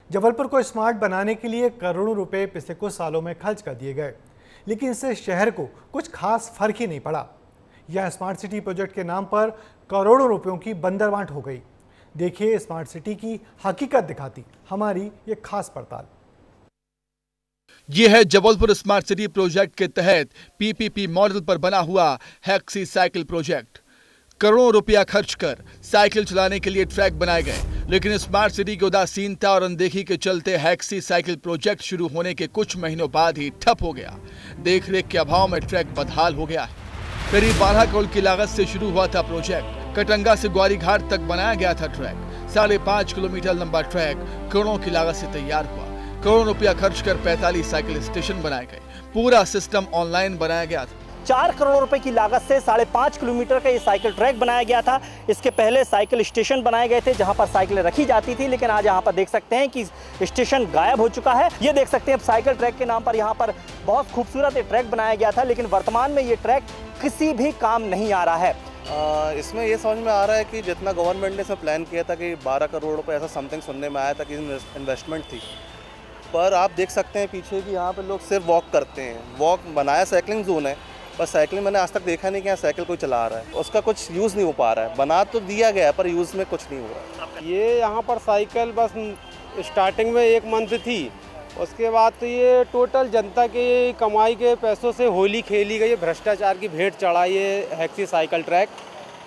जबलपुर को स्मार्ट बनाने के लिए करोड़ों रुपए पिछले कुछ सालों में खर्च कर दिए गए, लेकिन इससे शहर को कुछ खास फर्क ही नहीं पड़ा। यह स्मार्ट सिटी प्रोजेक्ट के नाम पर करोड़ों रुपयों की बंदरबांट हो गई। देखिए स्मार्ट सिटी की हकीकत दिखाती हमारी ये खास पड़ताल। ये है जबलपुर स्मार्ट सिटी प्रोजेक्ट के तहत पीपीपी मॉडल पर बना हुआ हेक्सी साइकिल प्रोजेक्ट। करोड़ों रुपया खर्च कर साइकिल चलाने के लिए ट्रैक बनाए गए, लेकिन स्मार्ट सिटी की उदासीनता और अनदेखी के चलते हेक्सी साइकिल प्रोजेक्ट शुरू होने के कुछ महीनों बाद ही ठप हो गया। देखरेख के अभाव में ट्रैक बदहाल हो गया है। करीब 12 करोड़ की लागत से शुरू हुआ था प्रोजेक्ट। कटंगा से ग्वारी घाट तक बनाया गया था ट्रैक। 5.5 किलोमीटर लंबा ट्रैक करोड़ों की लागत से तैयार हुआ। करोड़ों रुपया खर्च कर 45 साइकिल स्टेशन बनाए गए। पूरा सिस्टम ऑनलाइन बनाया गया था। 4 करोड़ रुपए की लागत से 5.5 किलोमीटर का ये साइकिल ट्रैक बनाया गया था। इसके पहले साइकिल स्टेशन बनाए गए थे जहां पर साइकिलें रखी जाती थी, लेकिन आज यहां पर देख सकते हैं कि स्टेशन गायब हो चुका है। ये देख सकते हैं साइकिल ट्रैक के नाम पर यहां पर बहुत खूबसूरत ये ट्रैक बनाया गया था, लेकिन वर्तमान में ये ट्रैक किसी भी काम नहीं आ रहा है। इसमें ये समझ में आ रहा है कि जितना गवर्नमेंट ने इसमें प्लान किया था कि 12 करोड़ रुपए ऐसा समथिंग सुनने में आया था कि इन्वेस्टमेंट थी, पर आप देख सकते हैं पीछे कि यहाँ पे लोग सिर्फ वॉक करते हैं। वॉक बनाया साइकिलिंग जोन है, पर साइकिल मैंने आज तक देखा नहीं कि यहाँ साइकिल कोई चला रहा है। उसका कुछ यूज़ नहीं हो पा रहा है। बना तो दिया गया है पर यूज़ में कुछ नहीं हो रहा है। ये यहाँ पर साइकिल बस स्टार्टिंग में 1 मंथ थी, उसके बाद तो ये टोटल जनता के कमाई के पैसों से होली खेली गई। भ्रष्टाचार की भेंट चढ़ा ये हेक्सी साइकिल ट्रैक,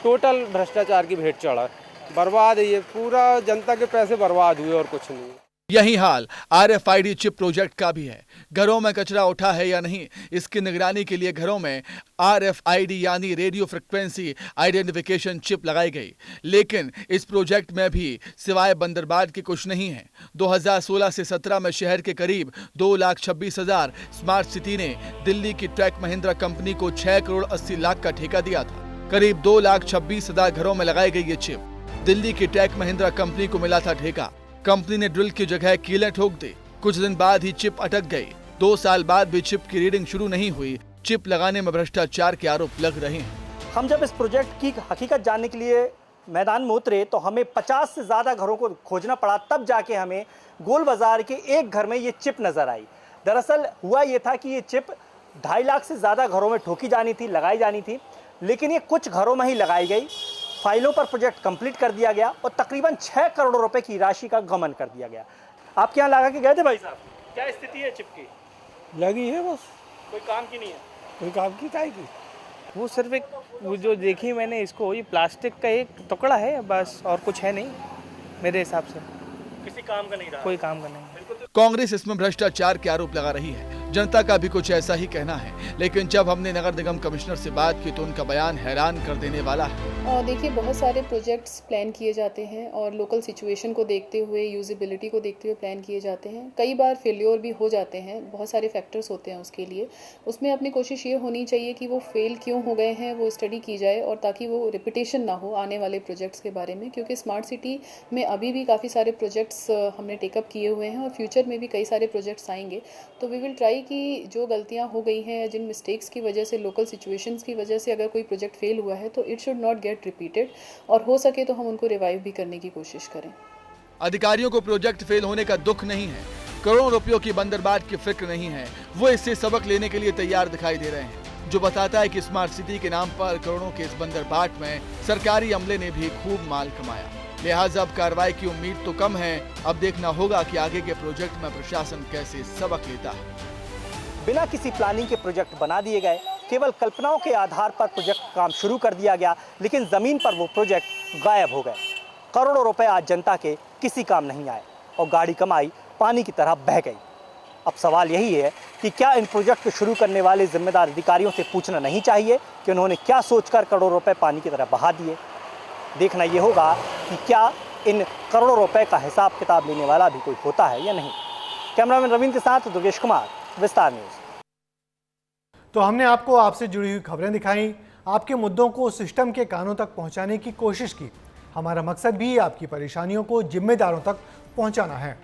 टोटल भ्रष्टाचार की भेंट चढ़ा। बर्बाद है, ये पूरा जनता के पैसे बर्बाद हुए और कुछ नहीं। यही हाल RFID चिप प्रोजेक्ट का भी है। घरों में कचरा उठा है या नहीं, इसकी निगरानी के लिए घरों में RFID यानी रेडियो फ्रिक्वेंसी आइडेंटिफिकेशन चिप लगाई गई, लेकिन इस प्रोजेक्ट में भी सिवाय बंदरबांट के कुछ नहीं है। 2016 से 17 में शहर के करीब 2,26,000 स्मार्ट सिटी ने दिल्ली की ट्रैक महिंद्रा कंपनी को 6 करोड़ 80 लाख का ठेका दिया था। करीब 2,26,000 घरों में लगाई गई ये चिप। दिल्ली की ट्रैक महिंद्रा कंपनी को मिला था ठेका। कंपनी ने ड्रिल की जगह कीलें ठोक दी। कुछ दिन बाद ही चिप अटक गई। 2 साल बाद भी चिप की रीडिंग शुरू नहीं हुई। चिप लगाने में भ्रष्टाचार के आरोप लग रहे हैं। हम जब इस प्रोजेक्ट की हकीकत जानने के लिए मैदान में उतरे तो हमें 50 से ज़्यादा घरों को खोजना पड़ा, तब जाके हमें गोल बाजार के एक घर में ये चिप नज़र आई। दरअसल हुआ ये था कि ये चिप 2.5 लाख से ज़्यादा घरों में ठोकी जानी थी, लगाई जानी थी, लेकिन ये कुछ घरों में ही लगाई गई। फाइलों पर प्रोजेक्ट कंप्लीट कर दिया गया और तकरीबन 6 करोड़ रुपए की राशि का गमन कर दिया गया। आपके यहाँ लगा के गए थे भाई साहब? क्या स्थिति है चिप की? लगी है बस, कोई काम की नहीं है। कोई काम की काहे की? वो सिर्फ एक वो जो देखी मैंने इसको, ये प्लास्टिक का एक टुकड़ा है बस, और कुछ है नहीं मेरे हिसाब से। किसी काम का नहीं रहा, कोई काम का नहीं। कांग्रेस इसमें भ्रष्टाचार के आरोप लगा रही है। जनता का भी कुछ ऐसा ही कहना है, लेकिन जब हमने नगर निगम कमिश्नर से बात की तो उनका बयान हैरान कर देने वाला है। देखिए, बहुत सारे प्रोजेक्ट्स प्लान किए जाते हैं और लोकल सिचुएशन को देखते हुए, यूजिबिलिटी को देखते हुए प्लान किए जाते हैं। कई बार फेल्योर भी हो जाते हैं, बहुत सारे फैक्टर्स होते हैं उसके लिए। उसमें अपनी कोशिश ये होनी चाहिए कि वो फेल क्यों हो गए हैं वो स्टडी की जाए, और ताकि वो रिपीटेशन ना हो आने वाले प्रोजेक्ट्स के बारे में, क्योंकि स्मार्ट सिटी में अभी भी काफ़ी सारे प्रोजेक्ट्स हमने टेकअप किए हुए हैं और फ्यूचर में भी कई सारे प्रोजेक्ट्स आएंगे। तो वी विल ट्राई कि जो गलतियां हो गई हैं, जिन मिस्टेक्स की वजह से, लोकल सिचुएशंस की वजह से अगर कोई प्रोजेक्ट फेल हुआ है तो it should not gate repeated, और हो सके तो हम उनको रिवाइव भी करने की कोशिश करें। अधिकारियों को प्रोजेक्ट फेल होने का दुख नहीं है, करोड़ों रुपयों की बंदरबांट की फिक्र नहीं है। वो इससे सबक लेने के लिए तैयार दिखाई दे रहे हैं, जो बताता है कि स्मार्ट सिटी के नाम पर करोड़ों के इस बंदरबांट में सरकारी अमले ने भी खूब माल कमाया। लिहाजा अब कार्रवाई की उम्मीद तो कम है। अब देखना होगा कि आगे के प्रोजेक्ट में प्रशासन कैसे सबक लेता है। बिना किसी प्लानिंग के प्रोजेक्ट बना दिए गए, केवल कल्पनाओं के आधार पर प्रोजेक्ट काम शुरू कर दिया गया, लेकिन ज़मीन पर वो प्रोजेक्ट गायब हो गए। करोड़ों रुपए आज जनता के किसी काम नहीं आए और गाड़ी कमाई पानी की तरह बह गई। अब सवाल यही है कि क्या इन प्रोजेक्ट को शुरू करने वाले जिम्मेदार अधिकारियों से पूछना नहीं चाहिए कि उन्होंने क्या सोचकर करोड़ों रुपए पानी की तरह बहा दिए। देखना ये होगा कि क्या इन करोड़ों रुपए का हिसाब किताब लेने वाला भी कोई होता है या नहीं। कैमरामैन रविंद्र के साथ दुर्गेश कुमार, विस्तार न्यूज़। तो हमने आपको आपसे जुड़ी हुई खबरें दिखाई, आपके मुद्दों को सिस्टम के कानों तक पहुंचाने की कोशिश की। हमारा मकसद भी आपकी परेशानियों को जिम्मेदारों तक पहुंचाना है।